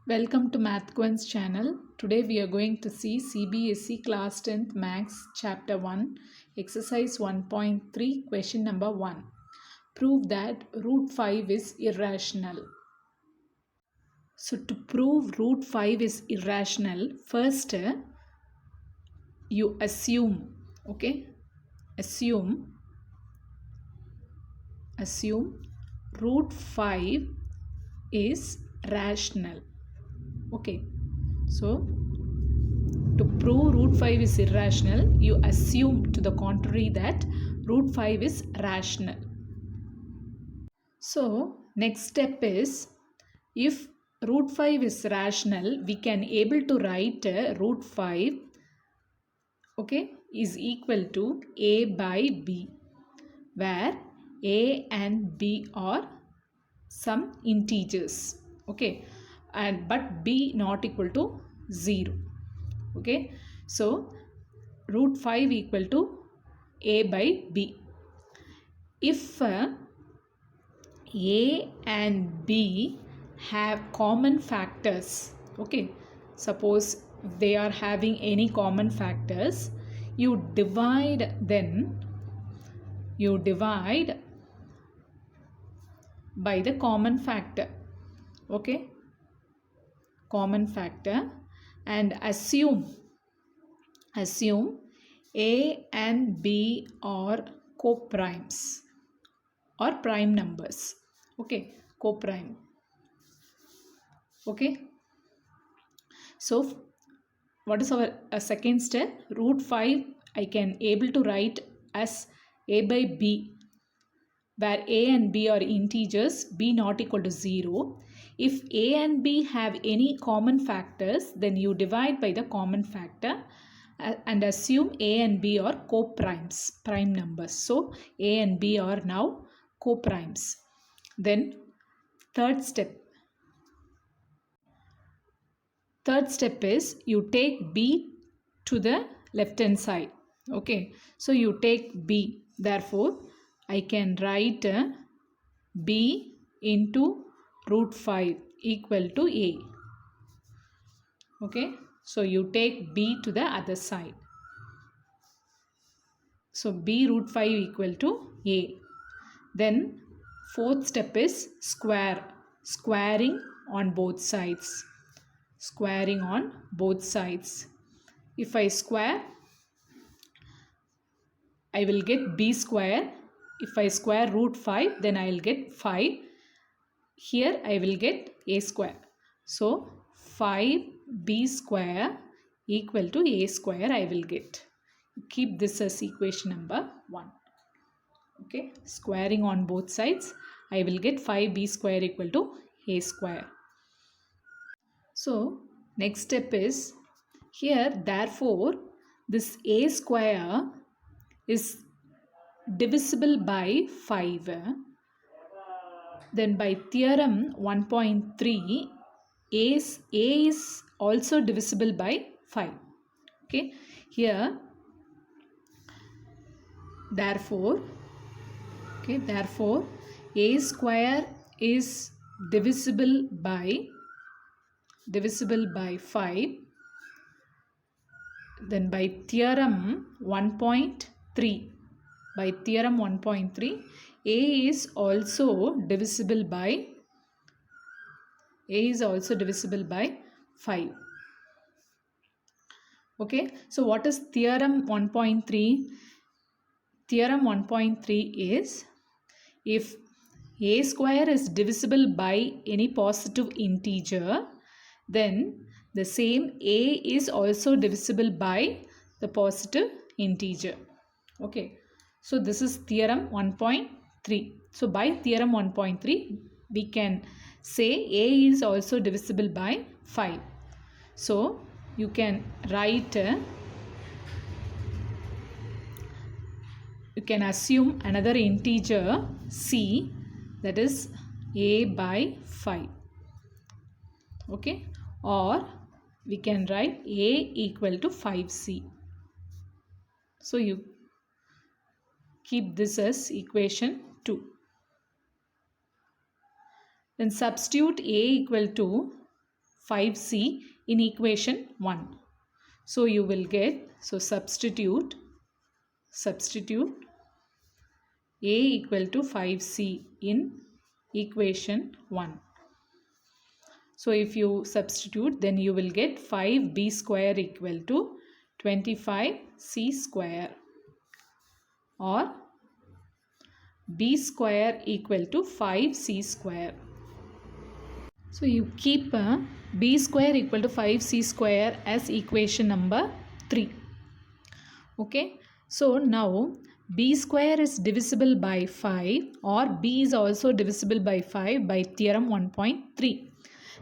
Welcome to MathQuens channel. Today we are going to see CBSE Class 10th Maths Chapter 1, Exercise 1.3, Question number 1. Prove that root 5 is irrational. So to prove root 5 is irrational, first you assume, okay? Assume root 5 is rational. Okay, so to prove root 5 is irrational, you assume to the contrary that root 5 is rational. So next step is, if root 5 is rational, we can able to write root 5, okay, is equal to a by b, where a and b are some integers, okay, and but b not equal to 0. Okay, so root 5 equal to a by b. If a and b have common factors, okay, suppose they are having any common factors, you divide by the common factor, okay, common factor, and assume a and b are co-primes or prime numbers, okay, co-prime. Okay, so what is our second step? Root 5 I can able to write as a by b, where a and b are integers, b not equal to 0. If a and b have any common factors, then you divide by the common factor and assume a and b are co-primes, prime numbers. So a and b are now co-primes. Then third step is you take b to the left hand side. Okay, so you take b, therefore I can write b into root 5 equal to a. Okay, so you take b to the other side. So b root 5 equal to a. Then fourth step is squaring on both sides. Squaring on both sides. If I square, I will get b square. If I square root 5, then I will get 5. Here I will get a square. So 5b square equal to a square I will get. Keep this as equation number 1. Okay, squaring on both sides, I will get 5b square equal to a square. So next step is, here therefore this a square is divisible by 5. Then by theorem 1.3, a is also divisible by 5. Okay, here therefore a square is divisible by 5. Then by theorem 1.3, a is also divisible by 5. Okay, so what is theorem 1.3? Theorem 1.3 is, if a square is divisible by any positive integer, then the same a is also divisible by the positive integer. Okay, so this is theorem 1.3. So by theorem 1.3, we can say a is also divisible by 5. So you can write, you can assume another integer c, that is a by 5. Okay, or we can write a equal to 5c. So you keep this as equation 2. Then substitute a equal to 5c in equation 1. So you will get, so substitute a equal to 5c in equation 1. So if you substitute, then you will get 5b square equal to 25c square, or b square equal to 5c square. So you keep b square equal to 5c square as equation number 3. Okay. So now b square is divisible by 5, or b is also divisible by 5 by theorem 1.3.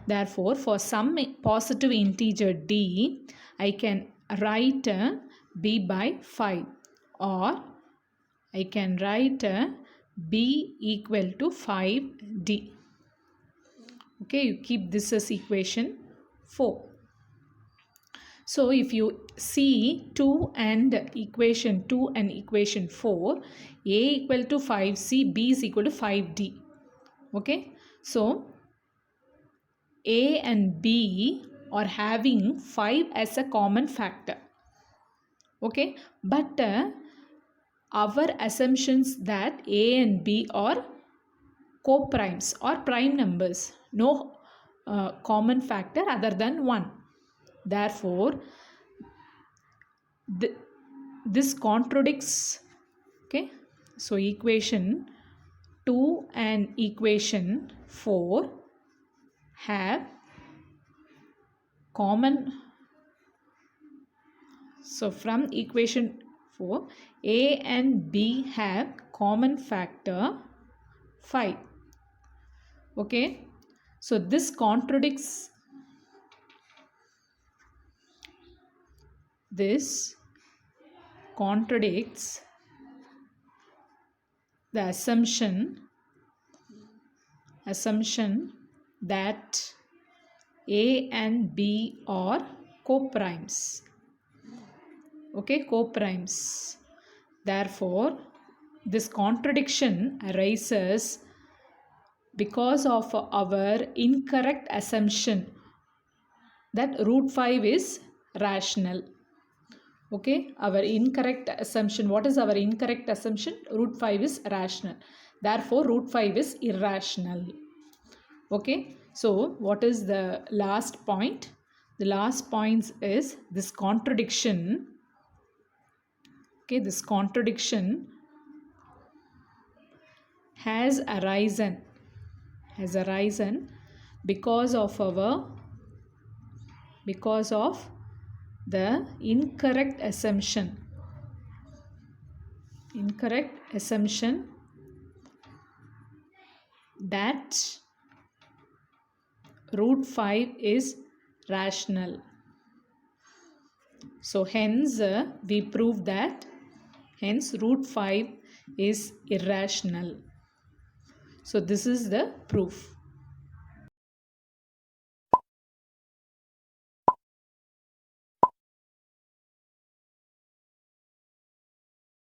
Therefore, for some positive integer d, I can write b by 5, or I can write b equal to 5d. Okay, you keep this as equation 4. So if you see 2 and equation 2 and equation 4, a equal to 5c, b is equal to 5d. Okay, so a and b are having 5 as a common factor. Okay, but our assumptions that a and b are co-primes or prime numbers, no common factor other than 1. Therefore, this contradicts. Okay, so equation 2 and equation 4 have common. So from equation 4, a and b have common factor 5. Okay, so this contradicts the assumption that a and b are co-primes. Okay, co-primes. Therefore, this contradiction arises because of our incorrect assumption that root 5 is rational. Okay, our incorrect assumption. What is our incorrect assumption? Root 5 is rational. Therefore, root 5 is irrational. Okay, so what is the last point? The last point is this contradiction. Okay, this contradiction has arisen because of the incorrect assumption that root 5 is rational. So hence we prove that root 5 is irrational. So this is the proof.